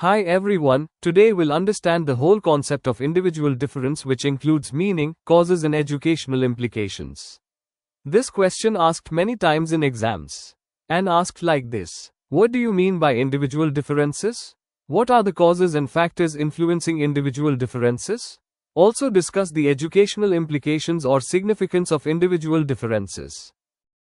Hi everyone, today we'll understand the whole concept of individual difference, which includes meaning, causes and educational implications. This question asked many times in exams. And asked like this: what do you mean by individual differences? What are the causes and factors influencing individual differences? Also discuss the educational implications or significance of individual differences.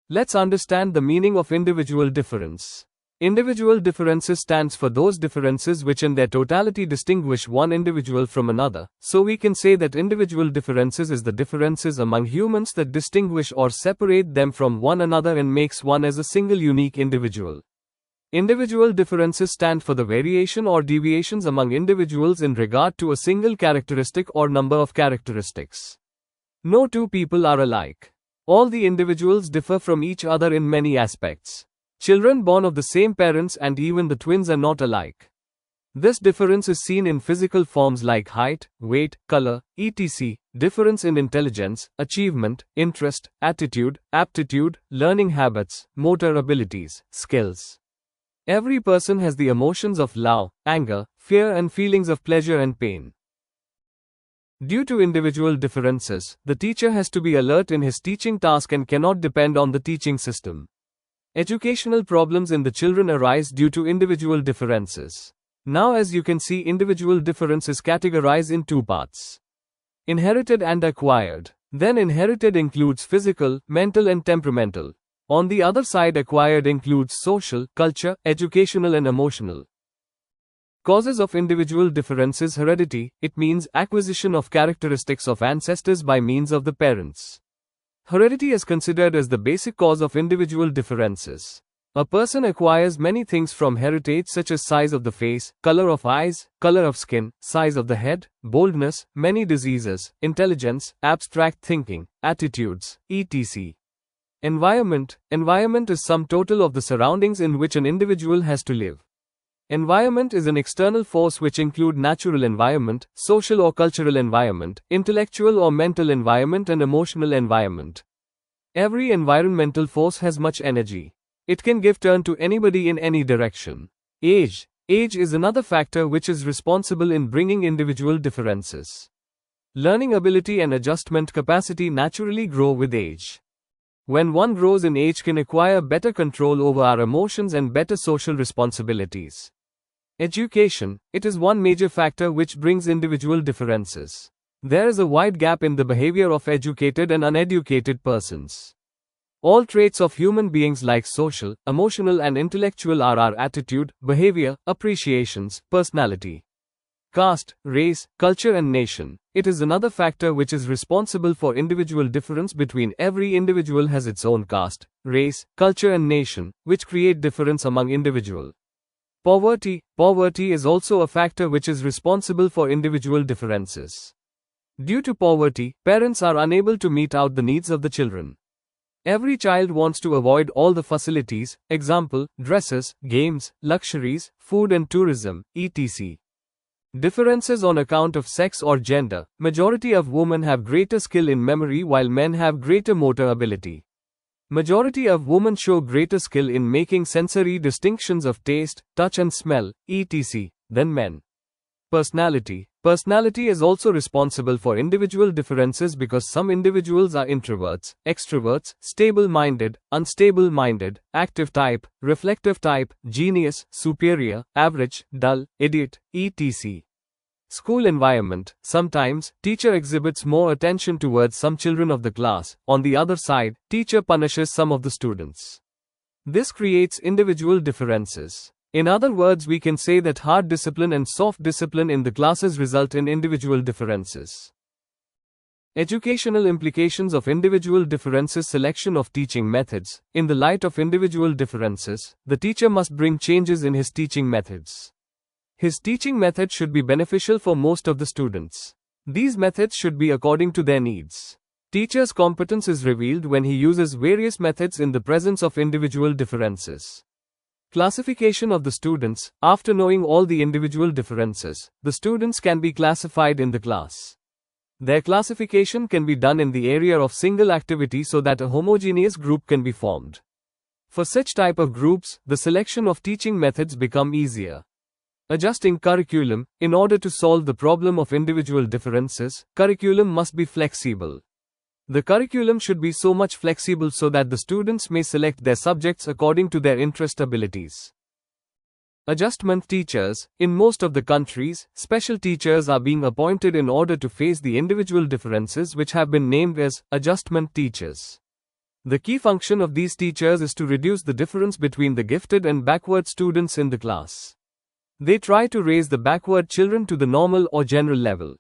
Let's understand the meaning of individual difference. Individual differences stands for those differences which in their totality distinguish one individual from another. So we can say that individual differences is the differences among humans that distinguish or separate them from one another and makes one as a single unique individual. Individual differences stand for the variation or deviations among individuals in regard to a single characteristic or number of characteristics. No two people are alike. All the individuals differ from each other in many aspects. Children born of the same parents and even the twins are not alike. This difference is seen in physical forms like height, weight, color, etc., difference in intelligence, achievement, interest, attitude, aptitude, learning habits, motor abilities, skills. Every person has the emotions of love, anger, fear and feelings of pleasure and pain. Due to individual differences, the teacher has to be alert in his teaching task and cannot depend on the teaching system. Educational problems in the children arise due to individual differences. Now, as you can see, individual difference is categorized in two parts: inherited and acquired. Then inherited includes physical, mental and temperamental. On the other side, acquired includes social, culture, educational and emotional. Causes of individual differences: heredity, it means acquisition of characteristics of ancestors by means of the parents. Heredity is considered as the basic cause of individual differences. A person acquires many things from heritage, such as size of the face, color of eyes, color of skin, size of the head, boldness, many diseases, intelligence, abstract thinking, attitudes, etc. Environment. Environment is sum total of the surroundings in which an individual has to live. Environment is an external force which include natural environment, social or cultural environment, intellectual or mental environment and emotional environment. Every environmental force has much energy. It can give turn to anybody in any direction. Age. Age is another factor which is responsible in bringing individual differences. Learning ability and adjustment capacity naturally grow with age. When one grows in age, can acquire better control over our emotions and better social responsibilities. Education, it is one major factor which brings individual differences. There is a wide gap in the behavior of educated and uneducated persons. All traits of human beings like social, emotional and intellectual are our attitude, behavior, appreciations, personality. Caste, race, culture and nation. It is another factor which is responsible for individual difference between every individual has its own caste, race, culture and nation, which create difference among individual. Poverty. Poverty is also a factor which is responsible for individual differences. Due to poverty, parents are unable to meet out the needs of the children. Every child wants to avoid all the facilities, example, dresses, games, luxuries, food and tourism, etc. Differences on account of sex or gender. Majority of women have greater skill in memory while men have greater motor ability. Majority of women show greater skill in making sensory distinctions of taste, touch and smell, etc. than men. Personality. Personality is also responsible for individual differences because some individuals are introverts, extroverts, stable-minded, unstable-minded, active type, reflective type, genius, superior, average, dull, idiot, etc. School environment. Sometimes, teacher exhibits more attention towards some children of the class. On the other side, teacher punishes some of the students. This creates individual differences. In other words, we can say that hard discipline and soft discipline in the classes result in individual differences. Educational implications of individual differences. Selection of teaching methods. In the light of individual differences, the teacher must bring changes in his teaching methods. His teaching method should be beneficial for most of the students. These methods should be according to their needs. Teacher's competence is revealed when he uses various methods in the presence of individual differences. Classification of the students. After knowing all the individual differences, the students can be classified in the class. Their classification can be done in the area of single activity so that a homogeneous group can be formed. For such type of groups, the selection of teaching methods become easier. Adjusting curriculum. In order to solve the problem of individual differences, curriculum must be flexible. The curriculum should be so much flexible so that the students may select their subjects according to their interest abilities. Adjustment teachers. In most of the countries, special teachers are being appointed in order to face the individual differences which have been named as adjustment teachers. The key function of these teachers is to reduce the difference between the gifted and backward students in the class. They try to raise the backward children to the normal or general level.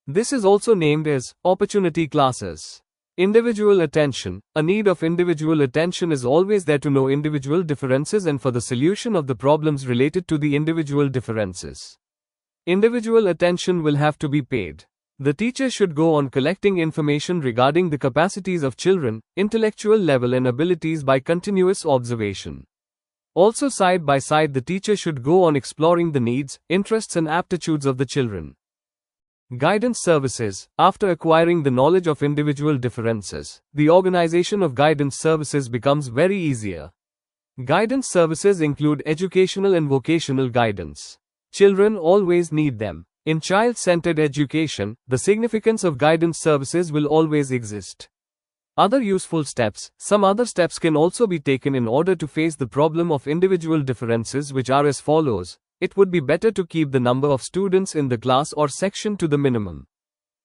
This is also named as opportunity classes. Individual attention. A need of individual attention is always there to know individual differences and for the solution of the problems related to the individual differences. Individual attention will have to be paid. The teacher should go on collecting information regarding the capacities of children, intellectual level and abilities by continuous observation. Also, side by side, the teacher should go on exploring the needs, interests and aptitudes of the children. Guidance services. After acquiring the knowledge of individual differences, the organization of guidance services becomes very easier. Guidance services include educational and vocational guidance. Children always need them. In child-centered education, the significance of guidance services will always exist. Other useful steps. Some other steps can also be taken in order to face the problem of individual differences, which are as follows. It would be better to keep the number of students in the class or section to the minimum.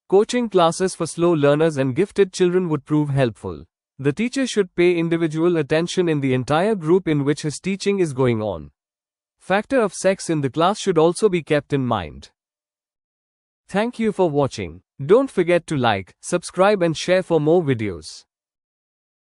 Coaching classes for slow learners and gifted children would prove helpful. The teacher should pay individual attention in the entire group in which his teaching is going on. Factor of sex in the class should also be kept in mind. Thank you for watching. Don't forget to like, subscribe and share for more videos.